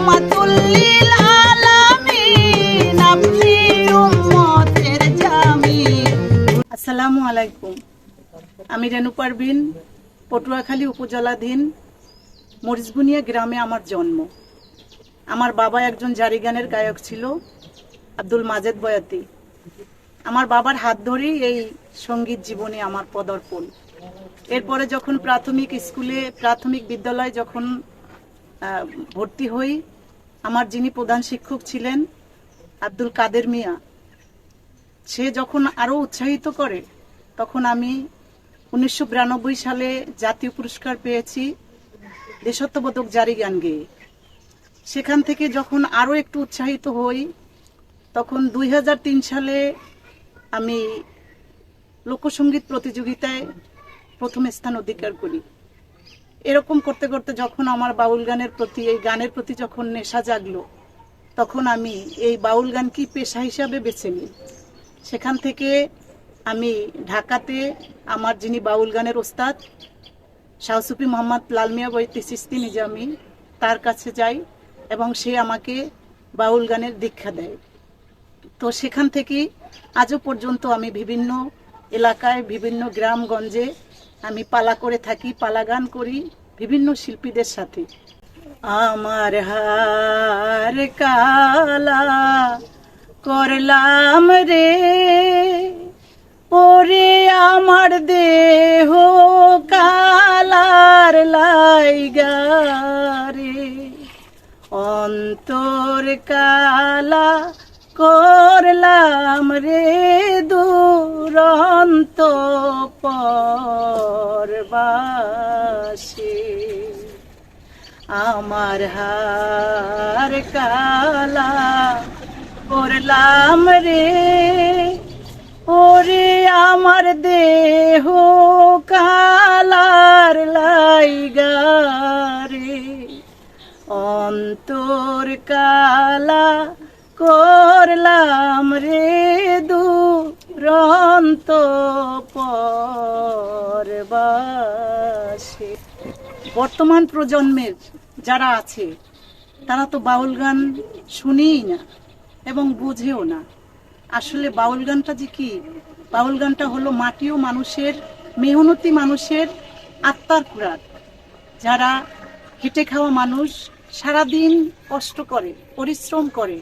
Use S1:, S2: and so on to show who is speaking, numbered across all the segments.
S1: রহমাতুল লিল আলামিন, আপনি উম্মতের জামিন। আসসালামু আলাইকুম। আমি রেনু পারভিন, পটুয়াখালী উপজেলাধীন মরিচবুনিয়া গ্রামে আমার জন্ম। আমার বাবা একজন জারি গানের গায়ক ছিল, আব্দুল মাজেদ বয়াতি। আমার বাবার হাত ধরেই এই সঙ্গীত জীবনে আমার পদার্পণ। এরপরে যখন প্রাথমিক বিদ্যালয়ে যখন ভর্তি হই, আমার যিনি প্রধান শিক্ষক ছিলেন আব্দুল কাদের মিয়া, সে যখন আরো উৎসাহিত করে, তখন আমি 1992 সালে জাতীয় পুরস্কার পেয়েছি দেশাত্মবোধক জারি গান গেয়ে। সেখান থেকে যখন আরো একটু উৎসাহিত হই, তখন 2003 সালে আমি লোকসঙ্গীত প্রতিযোগিতায় প্রথম স্থান অধিকার করি। এরকম করতে করতে যখন আমার বাউল গানের প্রতি, এই গানের প্রতি যখন নেশা জাগলো, তখন আমি এই বাউল গান কি পেশা হিসাবে বেছে নিই। সেখান থেকে আমি ঢাকাতে আমার যিনি বাউল গানের ওস্তাদ শাহ সুফি মোহাম্মদ লাল মিয়া বৈতি চিস্তি নিজামি, তার কাছে যাই এবং সে আমাকে বাউল গানের দীক্ষা দেয়। তো সেখান থেকে আজও পর্যন্ত আমি বিভিন্ন এলাকায়, বিভিন্ন গ্রামগঞ্জে আমি পালা করে থাকি, পালা গান করি বিভিন্ন শিল্পীদের সাথে। আমার হার কালা করলাম রে, ওরে আমার দেহ কালার লাইগা রে, অন্তর কালা করলাম রে দুরন্ত পরবাসে। আমার হার কালা করলাম রে, ওরে আমার দেহ কালার লাইগা রে, অন্তর কালা করলাম রে দুরন্ত পরবাসে। বর্তমান প্রজন্মের যারা আছে তারা তো বাউল গান শুনেই না এবং বুঝেও না। আসলে বাউল গানটা যে কি, বাউল গানটা হলো মাটি ও মানুষের, মেহনতি মানুষের আত্মার খোরাক। যারা খেটে খাওয়া মানুষ, সারাদিন কষ্ট করে, পরিশ্রম করে,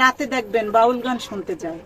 S1: রাতে দেখবেন বাউল গান শুনতে যায়।